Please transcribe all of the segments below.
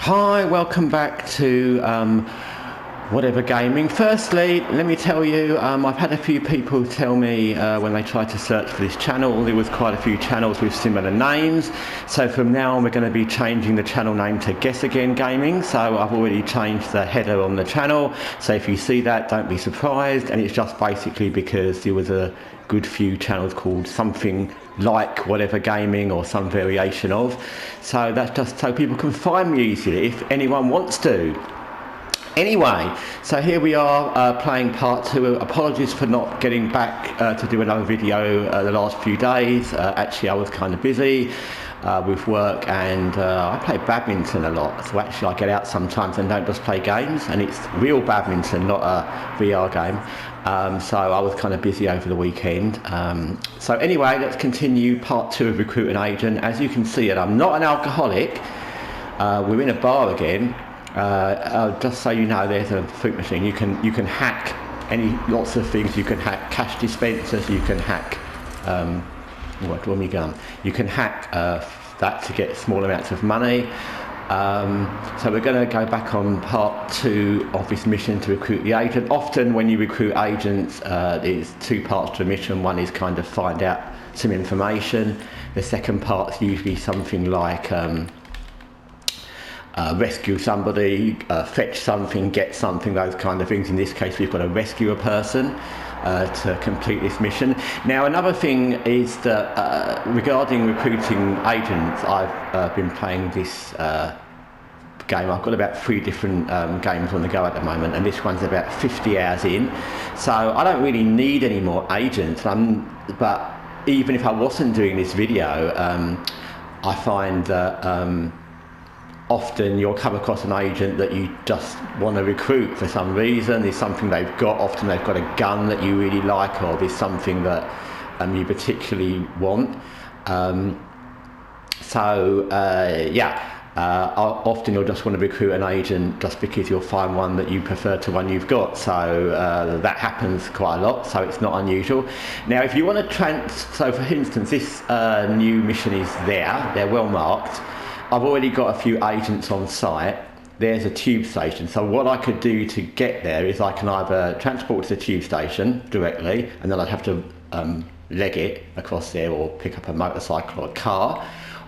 Hi, welcome back to Whatever Gaming. Firstly, let me tell you, I've had a few people tell me when they tried to search for this channel, there was quite a few channels with similar names. So from now on, we're going to be changing the channel name to Guessagaingaming. So I've already changed the header on the channel. So if you see that, don't be surprised. And it's just basically because there was a good few channels called something like Whatever Gaming or some variation of. So that's just so people can find me easily if anyone wants to. Anyway, so here we are playing part 2. Apologies for not getting back to do another video the last few days. Actually, I was kind of busy with work, and I play badminton a lot. So actually I get out sometimes and don't just play games, and it's real badminton, not a VR game. So I was kind of busy over the weekend. So anyway, let's continue part 2 of Recruit an Agent. As you can see, and I'm not an alcoholic. We're in a bar again. Just so you know, there's a fruit machine. You can hack lots of things. You can hack cash dispensers. You can hack gun. You can hack that to get small amounts of money. So we're going to go back on part 2 of this mission to recruit the agent. Often when you recruit agents, there's 2 parts to the mission. One is kind of find out some information. The second part's usually something like rescue somebody, fetch something, get something, those kind of things. In this case, we've got to rescue a person to complete this mission. Now, another thing is that regarding recruiting agents, I've been playing this game. I've got about 3 different games on the go at the moment, and this one's about 50 hours in. So I don't really need any more agents. But even if I wasn't doing this video, I find that often you'll come across an agent that you just want to recruit for some reason. There's something they've got. Often they've got a gun that you really like, or there's something that you particularly want. Often you'll just want to recruit an agent just because you'll find one that you prefer to one you've got. So that happens quite a lot, so it's not unusual. Now, if you want to so for instance, this new mission is there. They're well marked. I've already got a few agents on site. There's a tube station. So what I could do to get there is I can either transport to the tube station directly, and then I'd have to leg it across there, or pick up a motorcycle or a car,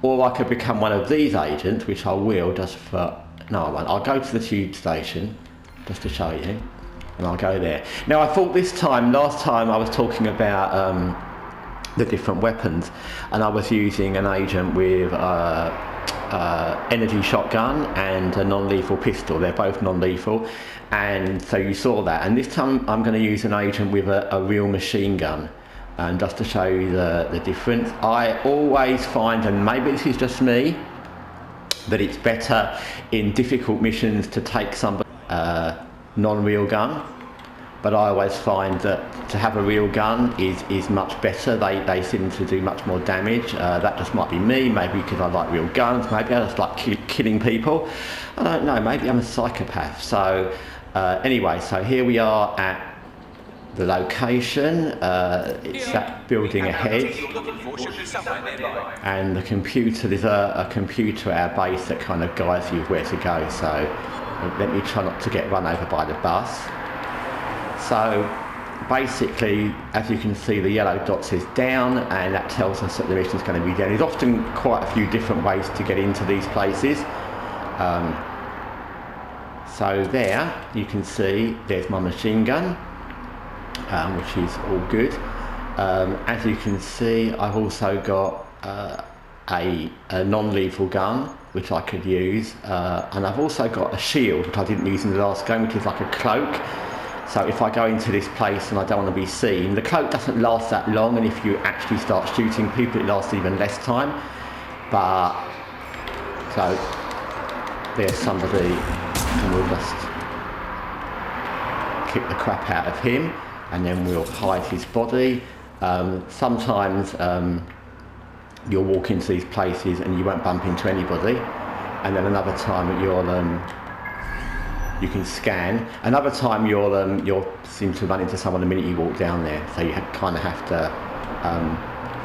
or I could become one of these agents, which I will just for, no I won't. I'll go to the tube station just to show you, and I'll go there. Now I thought last time I was talking about the different weapons, and I was using an agent with energy shotgun and a non-lethal pistol. They're both non-lethal, and so you saw that. And this time I'm going to use an agent with a real machine gun, and just to show you the difference. I always find, and maybe this is just me, that it's better in difficult missions to take somebody non-real gun. But I always find that to have a real gun is much better. They seem to do much more damage. That just might be me, maybe because I like real guns, maybe I just like killing people. I don't know, maybe I'm a psychopath. So anyway, so here we are at the location. It's that building ahead. And the computer, there's a computer at our base that kind of guides you where to go. So let me try not to get run over by the bus. So basically, as you can see, the yellow dot says down, and that tells us that the mission's going to be down. There's often quite a few different ways to get into these places. So there, you can see there's my machine gun, which is all good. As you can see, I've also got a non-lethal gun, which I could use, and I've also got a shield, which I didn't use in the last game, which is like a cloak. So if I go into this place and I don't want to be seen, the cloak doesn't last that long, and if you actually start shooting people, it lasts even less time. But, so, there's somebody, and we'll just kick the crap out of him, and then we'll hide his body. Sometimes you'll walk into these places and you won't bump into anybody, and then another time you can scan. Another time you'll seem to run into someone the minute you walk down there. So you kind of have to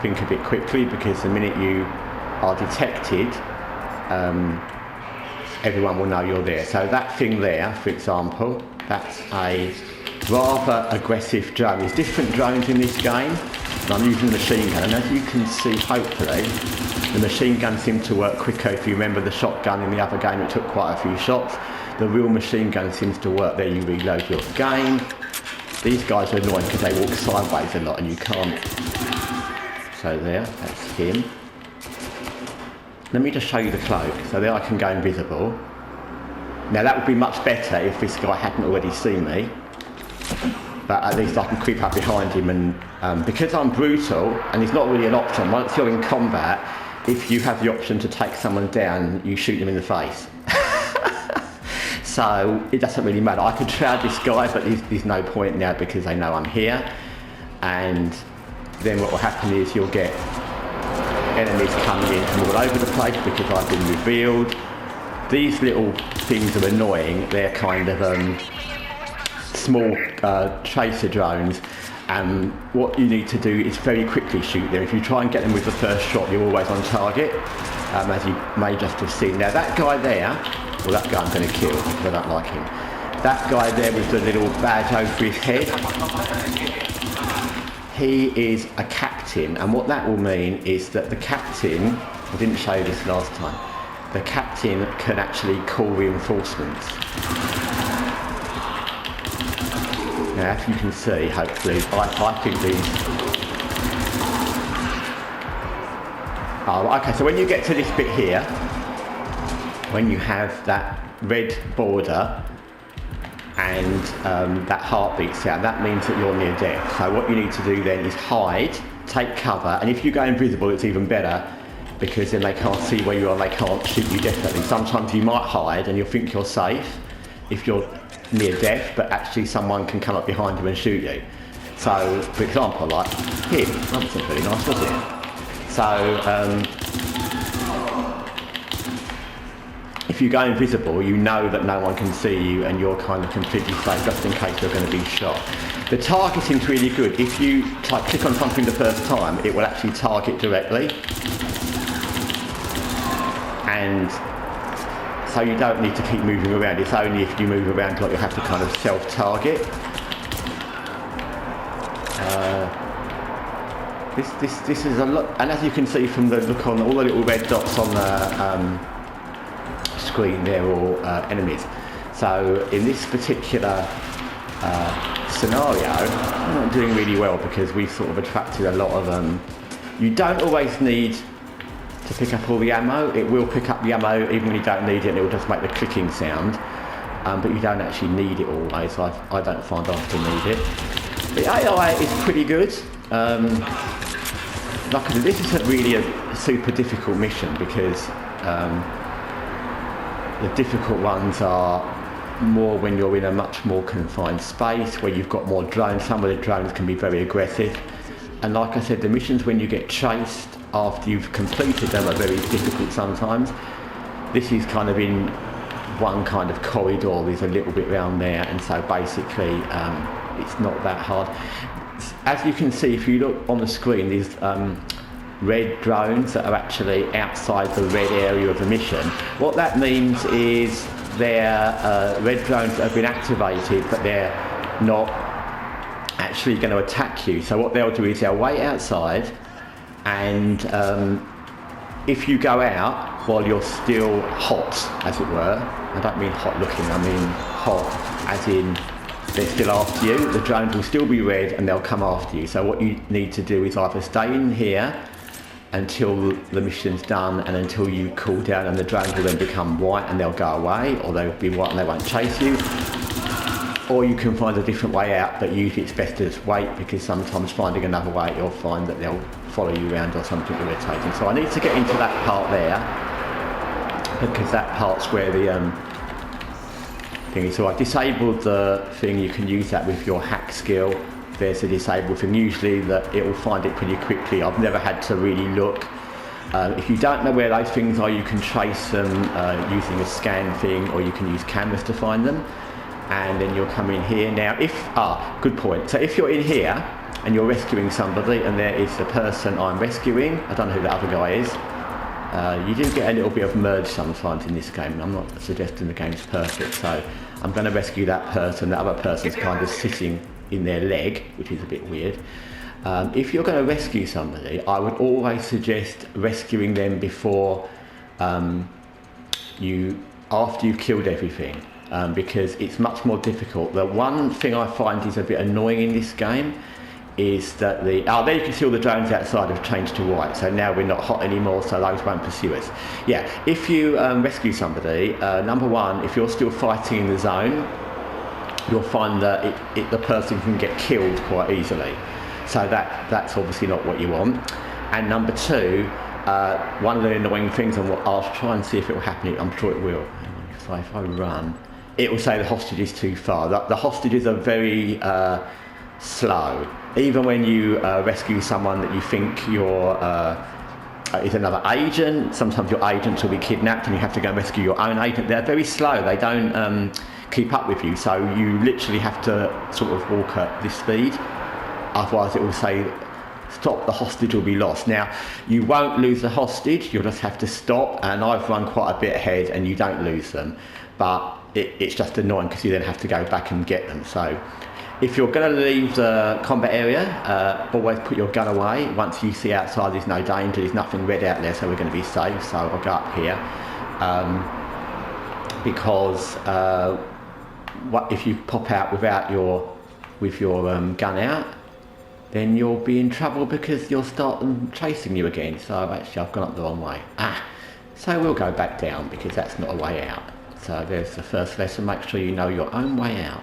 think a bit quickly, because the minute you are detected, everyone will know you're there. So that thing there, for example, that's a rather aggressive drone. There's different drones in this game, and I'm using the machine gun, and as you can see, hopefully, the machine gun seemed to work quicker. If you remember the shotgun in the other game, it took quite a few shots. The real machine gun seems to work. There you reload your game. These guys are annoying because they walk sideways a lot and you can't. So there, that's him. Let me just show you the cloak. So there I can go invisible. Now that would be much better if this guy hadn't already seen me. But at least I can creep up behind him, and because I'm brutal, and it's not really an option, once you're in combat, if you have the option to take someone down, you shoot them in the face. So it doesn't really matter. I could shroud this guy, but there's no point now because they know I'm here. And then what will happen is you'll get enemies coming in from all over the place because I've been revealed. These little things are annoying. They're kind of small tracer drones. And what you need to do is very quickly shoot them. If you try and get them with the first shot, you're always on target, as you may just have seen. Now that guy there, well, that guy I'm going to kill because I don't like him. That guy there with the little badge over his head, he is a captain, and what that will mean is that the captain, I didn't show you this last time, the captain can actually call reinforcements. Now, as you can see, hopefully, I think these... Oh, okay, so when you get to this bit here, when you have that red border and that heartbeat sound, that means that you're near death. So what you need to do then is hide, take cover, and if you go invisible, it's even better because then they can't see where you are, they can't shoot you definitely. Sometimes you might hide and you'll think you're safe if you're near death, but actually someone can come up behind you and shoot you. So, for example, like him, that wasn't very nice, was it? So, if you go invisible, you know that no one can see you and you're kind of completely safe just in case you're going to be shot. The targeting's really good. If you click on something the first time, it will actually target directly. And so you don't need to keep moving around. It's only if you move around like you have to kind of self-target. This is a lot, and as you can see from the look on all the little red dots on the screen, they're all enemies. So in this particular scenario, I'm not doing really well because we've sort of attracted a lot of you don't always need to pick up all the ammo. It will pick up the ammo even when you don't need it, and it will just make the clicking sound, but you don't actually need it always. I don't find I often need it. The AI is pretty good. Like I said, this isn't really a super difficult mission because the difficult ones are more when you're in a much more confined space where you've got more drones. Some of the drones can be very aggressive, and like I said, the missions when you get chased after you've completed them are very difficult sometimes. This is kind of in one kind of corridor, there's a little bit around there, and so basically it's not that hard. As you can see, if you look on the screen, there's red drones that are actually outside the red area of the mission. What that means is they're red drones that have been activated, but they're not actually going to attack you. So what they'll do is they'll wait outside, and if you go out while you're still hot, as it were, I don't mean hot looking, I mean hot as in they're still after you, the drones will still be red and they'll come after you. So what you need to do is either stay in here until the mission's done and until you cool down, and the drones will then become white and they'll go away, or they'll be white and they won't chase you. Or you can find a different way out, but usually it's best to just wait, because sometimes finding another way you'll find that they'll follow you around or something irritating. So I need to get into that part there, because that part's where the thing is. So I disabled the thing, you can use that with your hack skill. There's a disable thing, usually that it will find it pretty quickly. I've never had to really look. If you don't know where those things are, you can trace them using a scan thing, or you can use cameras to find them. And then you'll come in here. Now good point. So if you're in here and you're rescuing somebody and there is the person I'm rescuing, I don't know who the other guy is, You do get a little bit of merge sometimes in this game. I'm not suggesting the game's perfect, so I'm going to rescue that person. The other person's kind of sitting in their leg, which is a bit weird. If you're going to rescue somebody, I would always suggest rescuing them before after you've killed everything, because it's much more difficult. The one thing I find is a bit annoying in this game is that there you can see all the drones outside have changed to white, so now we're not hot anymore, so those won't pursue us. Yeah, if you rescue somebody, number one, if you're still fighting in the zone, you'll find that the person can get killed quite easily. So that's obviously not what you want. And number two, one of the annoying things, and I'll try and see if it will happen, I'm sure it will. So if I run, it will say the hostage is too far. The hostages are very slow. Even when you rescue someone that you think is another agent, sometimes your agent will be kidnapped and you have to go and rescue your own agent. They're very slow, they don't keep up with you, so you literally have to sort of walk at this speed. Otherwise it will say, stop, the hostage will be lost. Now, you won't lose the hostage, you'll just have to stop, and I've run quite a bit ahead and you don't lose them. But it's just annoying because you then have to go back and get them. So if you're going to leave the combat area, always put your gun away. Once you see outside there's no danger, there's nothing red out there, so we're going to be safe. So I'll go up here. Because if you pop out with your gun out, then you'll be in trouble because you'll start them chasing you again. So actually I've gone up the wrong way. So we'll go back down because that's not a way out. So there's the first lesson, make sure you know your own way out.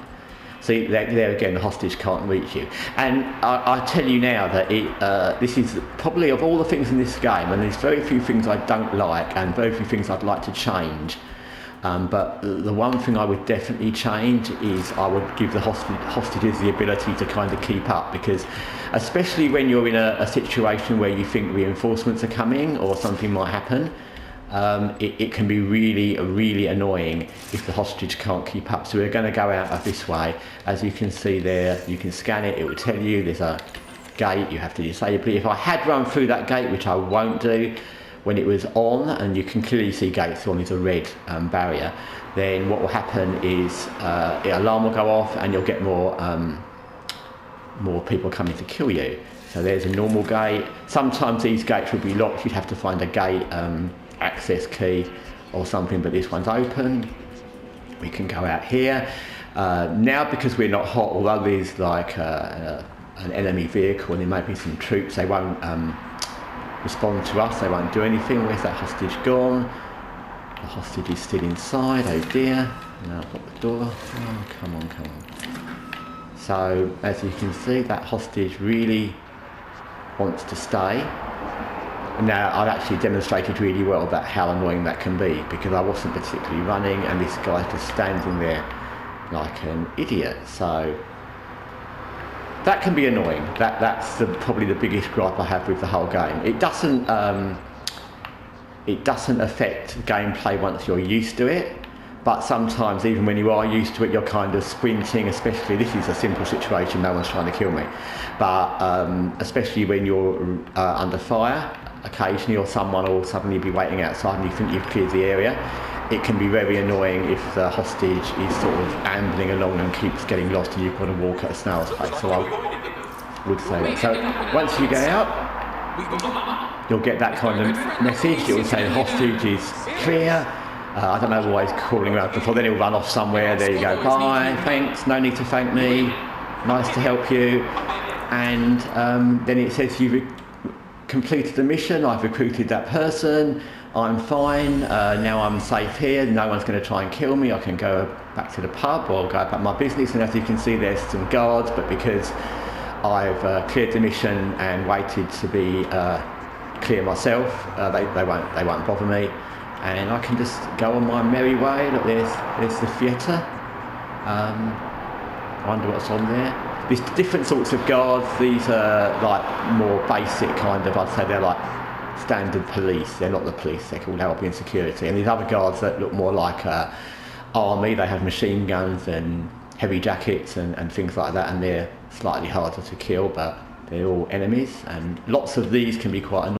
See, there again, the hostage can't reach you. And I tell you now that this is probably, of all the things in this game, and there's very few things I don't like and very few things I'd like to change, but the one thing I would definitely change is I would give the hostages the ability to kind of keep up, because especially when you're in a situation where you think reinforcements are coming or something might happen, it can be really, really annoying if the hostage can't keep up. So we're going to go out of this way. As you can see there, you can scan it, it will tell you there's a gate, you have to disable it. If I had run through that gate, which I won't do, when it was on, and you can clearly see gates on, there's a red barrier, then what will happen is the alarm will go off and you'll get more people coming to kill you. So there's a normal gate. Sometimes these gates will be locked, you'd have to find a gate access key or something, but this one's open. We can go out here. Now, because we're not hot, although there's like an enemy vehicle and there may be some troops, they won't respond to us, they won't do anything. Where's that hostage gone? The hostage is still inside, oh dear. Now I've got the door. Oh, come on. So, as you can see, that hostage really wants to stay. Now, I've actually demonstrated really well about how annoying that can be, because I wasn't particularly running and this guy's just standing there like an idiot. So that can be annoying. That's probably the biggest gripe I have with the whole game. It doesn't affect gameplay once you're used to it, but sometimes even when you are used to it, you're kind of sprinting, especially, this is a simple situation, no one's trying to kill me, but especially when you're under fire occasionally, or someone will suddenly be waiting outside and you think you've cleared the area. It can be very annoying if the hostage is sort of ambling along and keeps getting lost and you've got to walk at a snail's pace. So I would say that. So once you get out, you'll get that kind of message. It will say the hostage is clear. I don't know, always calling around before, then he'll run off somewhere. There you go, bye, thanks, no need to thank me, nice to help you. And then it says you've completed the mission, I've recruited that person, I'm fine, now I'm safe here, no one's going to try and kill me, I can go back to the pub or go about my business. And as you can see, there's some guards, but because I've cleared the mission and waited to be clear myself, they won't bother me, and I can just go on my merry way. Look, there's the theatre. I wonder what's on there. There's different sorts of guards. These are like more basic kind of, I'd say they're like standard police. They're not the police, they're called Albion Security. And these other guards that look more like army, they have machine guns and heavy jackets and things like that, and they're slightly harder to kill, but they're all enemies, and lots of these can be quite annoying.